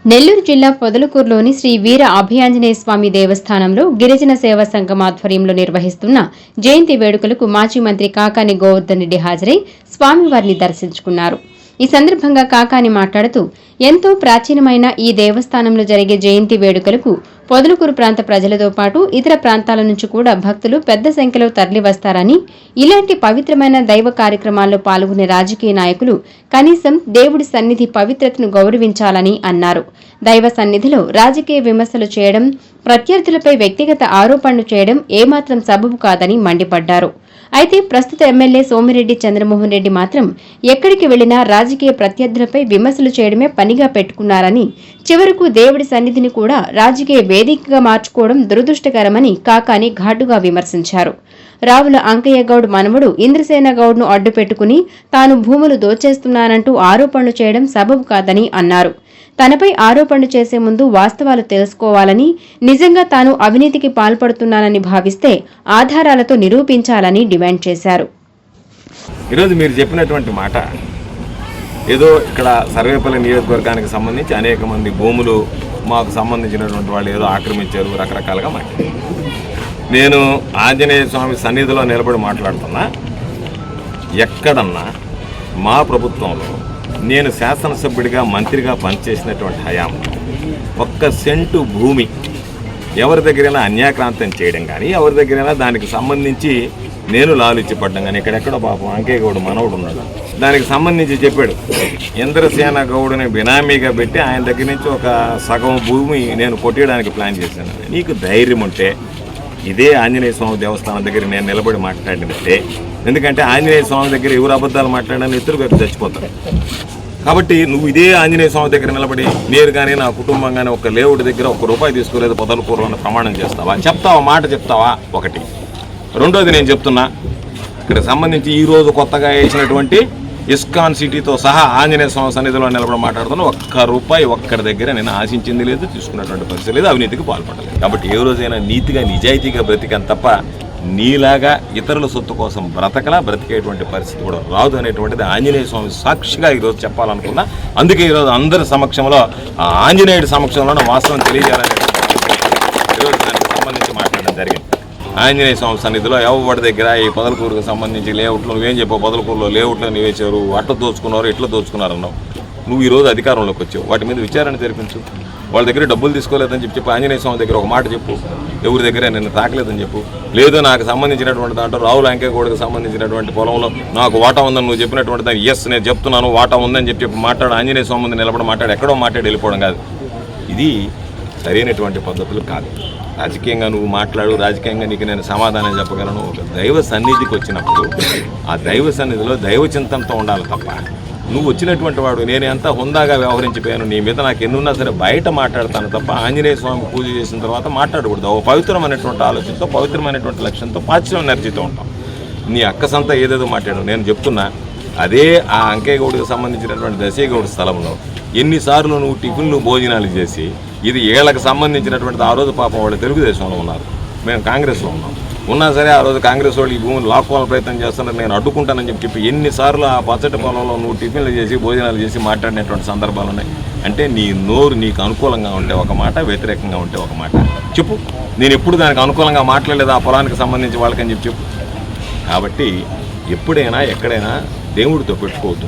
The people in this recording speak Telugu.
నెల్లూరు జిల్లా పొదలకూరులోని శ్రీ వీర అభయాంజనేయ స్వామి దేవస్థానంలో గిరిజన సేవా సంఘం ఆధ్వర్యంలో నిర్వహిస్తున్న జయంతి వేడుకలకు మాజీ మంత్రి కాకాని గోవర్ధన్ రెడ్డి హాజరై స్వామివారిని దర్శించుకున్నారు. ఈ సందర్భంగా కాకాని మాట్లాడుతూ ఎంతో ప్రాచీనమైన ఈ దేవస్థానంలో జరిగే జయంతి వేడుకలకు పొదలకూరు ప్రాంత ప్రజలతో పాటు ఇతర ప్రాంతాల నుంచి కూడా భక్తులు పెద్ద సంఖ్యలో తరలివస్తారని, ఇలాంటి పవిత్రమైన దైవ కార్యక్రమాల్లో పాల్గొనే రాజకీయ నాయకులు కనీసం దేవుడి సన్నిధి పవిత్రతను గౌరవించాలని అన్నారు. దైవ సన్నిధిలో రాజకీయ విమర్శలు చేయడం, ప్రత్యర్థులపై వ్యక్తిగత ఆరోపణలు చేయడం ఏమాత్రం సబబు కాదని మండిపడ్డారు. అయితే ప్రస్తుత ఎమ్మెల్యే సోమిరెడ్డి చంద్రమోహన్ రెడ్డి మాత్రం ఎక్కడికి వెళ్లినా రాజకీయ ప్రత్యర్థులపై విమర్శలు చేయడమే పనిగా పెట్టుకున్నారని, చివరకు దేవుడి సన్నిధిని కూడా రాజకీయ వేదికగా మార్చుకోవడం దురదృష్టకరమని కాకాని ఘాటుగా విమర్శించారు. రావుల అంకయ్య గౌడ్ మనవడు ఇంద్రసేన గౌడ్ను అడ్డుపెట్టుకుని తాను భూములు దోచేస్తున్నానంటూ ఆరోపణలు చేయడం సబబు కాదని అన్నారు. తనపై ఆరోపణలు చేసే ముందు వాస్తవాలు తెలుసుకోవాలని, నిజంగా తాను అవినీతికి పాల్పడుతున్నానని భావిస్తే ఆధారాలతో నిరూపించాలని డిమాండ్ చేశారు. ఈరోజు మీరు చెప్పినటువంటి మాట ఏదో ఇక్కడ సర్వేపల్లి నియోజకవర్గానికి సంబంధించి అనేక మంది భూములు మాకు సంబంధించినటువంటి వాళ్ళు ఏదో ఆక్రమించారు, రకరకాలుగా మాట్లాడారు. నేను ఆంజనేయ స్వామి సన్నిధిలో నిలబడి మాట్లాడుతున్నా, ఎక్కడన్నా మా ప్రభుత్వంలో నేను శాసనసభ్యుడిగా మంత్రిగా పనిచేసినటువంటి హయాం ఒక్క సెంటు భూమి ఎవరి దగ్గరైనా అన్యాక్రాంతం చేయడం కానీ, ఎవరి దగ్గరైనా దానికి సంబంధించి నేను లాలిచ్చి పడ్డం కానీ, ఇక్కడెక్కడో పాపం అంకయ్య గౌడ్ మనవడు ఉన్నాడు, దానికి సంబంధించి చెప్పాడు ఇంద్రసేన గౌడ్ని బినామీగా పెట్టి ఆయన దగ్గర నుంచి ఒక సగం భూమి నేను కొట్టేయడానికి ప్లాన్ చేశాను. నీకు ధైర్యం ఉంటే ఇదే ఆంజనేయ స్వామి దేవస్థానం దగ్గర నేను నిలబడి మాట్లాడినట్టే, ఎందుకంటే ఆంజనేయ స్వామి దగ్గర ఎవరు అబద్ధాలు మాట్లాడినా ఇద్దరు వ్యక్తి చచ్చిపోతారు. కాబట్టి నువ్వు ఇదే ఆంజనేయ స్వామి దగ్గర నిలబడి నేను కానీ నా కుటుంబం కానీ ఒక లేవుడి దగ్గర ₹1 తీసుకోలేదు పొదలకూరు అని ప్రమాణం చేస్తావా? చెప్తావా? మాట చెప్తావా? ఒకటి. రెండోది నేను చెప్తున్నా, ఇక్కడ సంబంధించి ఈరోజు కొత్తగా వేసినటువంటి ఇస్కాన్ సిటీతో సహా ఆంజనేయ స్వామి సన్నిధిలో నిలబడి మాట్లాడుతున్నా ₹1 ఒక్కడి దగ్గర నేను ఆశించింది లేదు, తీసుకున్నటువంటి పరిస్థితి లేదు, అవినీతికి పాల్పడలేదు. కాబట్టి ఏ రోజైనా నీతిగా నిజాయితీగా బ్రతికాను తప్ప నీలాగా ఇతరుల సొత్తు కోసం బ్రతికేటువంటి పరిస్థితి కూడా రాదు అనేటువంటిది ఆంజనేయ స్వామి సాక్షిగా ఈరోజు చెప్పాలనుకున్నా. అందుకే ఈరోజు అందరి సమక్షంలో ఆంజనేయుడి సమక్షంలోనే వాస్తవం తెలియజేయాలని ఈరోజు దానికి సంబంధించి మాట్లాడడం జరిగింది. ఆంజనేయ స్వామి సన్నిధిలో ఎవరి దగ్గర ఈ పొదలకూరుకు సంబంధించి లేఅవుట్లు నువ్వేం చెప్పావు, పొదలకూరులో లేఅవుట్లు నివేశారు, అట్లా దోచుకున్నారు, ఇట్లా దోచుకున్నారు అన్నావు. నువ్వు ఈరోజు అధికారంలోకి వచ్చావు, వాటి మీద విచారణ జరిపించు. వాళ్ళ దగ్గర డబ్బులు తీసుకోలేదని చెప్పి ఆంజనేయ స్వామి దగ్గర ఒక మాట చెప్పు, ఎవరి దగ్గర నేను తాకలేదని చెప్పు. లేదు నాకు సంబంధించినటువంటి దాంట్లో రావుల అంకయ్య గౌడ్కి సంబంధించినటువంటి పొలంలో నాకు వాటా ఉందని నువ్వు చెప్పినటువంటి దాన్ని ఎస్ నేను చెప్తున్నాను వాటా ఉందని చెప్పి మాట్లాడు, ఆంజనేయ స్వామి ముందు నిలబడి మాట్లాడు, ఎక్కడో మాట్లాడి వెళ్ళిపోవడం కాదు. ఇది సరైనటువంటి పద్ధతులు కాదు. రాజకీయంగా నువ్వు మాట్లాడు, రాజకీయంగా నీకు నేను సమాధానం చెప్పగలను. ఒక దైవ సన్నిధికి వచ్చినప్పుడు ఆ దైవ సన్నిధిలో దైవ చింతనతో ఉండాలి తప్ప నువ్వు వచ్చినటువంటి వాడు నేను ఎంత హుందాగా వ్యవహరించిపోయాను, నీ మీద నాకు ఎన్నున్నా సరే బయట మాట్లాడతాను తప్ప ఆంజనేయ స్వామి పూజ చేసిన తర్వాత మాట్లాడకూడదు. ఒక పవిత్రమైనటువంటి ఆలోచనతో, పవిత్రమైనటువంటి లక్ష్యంతో, పాజిటివ్ ఎనర్జీతో ఉంటాం. నీ అక్క సంతా ఏదేదో మాట్లాడు. నేను చెప్తున్నా, అదే ఆ అంకయ్య గౌడ్కి సంబంధించినటువంటి దశయ్యగౌడ్ స్థలంలో ఎన్నిసార్లు నువ్వు టిఫిన్లు భోజనాలు చేసి, ఇది ఏళ్ళకి సంబంధించినటువంటి ఆ రోజు పాపం వాళ్ళు తెలుగుదేశంలో ఉన్నారు, మేము కాంగ్రెస్లో ఉన్నాం, ఉన్నా సరే ఆ రోజు కాంగ్రెస్ వాళ్ళు ఈ భూములు లాక్కోవాలని ప్రయత్నం చేస్తున్నారు, నేను అడ్డుకుంటానని చెప్పి ఎన్నిసార్లు ఆ పచ్చటి పొలంలో నువ్వు టిఫిన్లు చేసి భోజనాలు చేసి మాట్లాడినటువంటి సందర్భాలు ఉన్నాయి. అంటే నీ నోరు నీకు అనుకూలంగా ఉంటే ఒక మాట, వ్యతిరేకంగా ఉంటే ఒక మాట చెప్పు. నేను ఎప్పుడు దానికి అనుకూలంగా మాట్లాడలేదు ఆ పొలానికి సంబంధించి వాళ్ళకని చెప్పు. కాబట్టి ఎప్పుడైనా ఎక్కడైనా దేవుడితో పెట్టుకోవద్దు.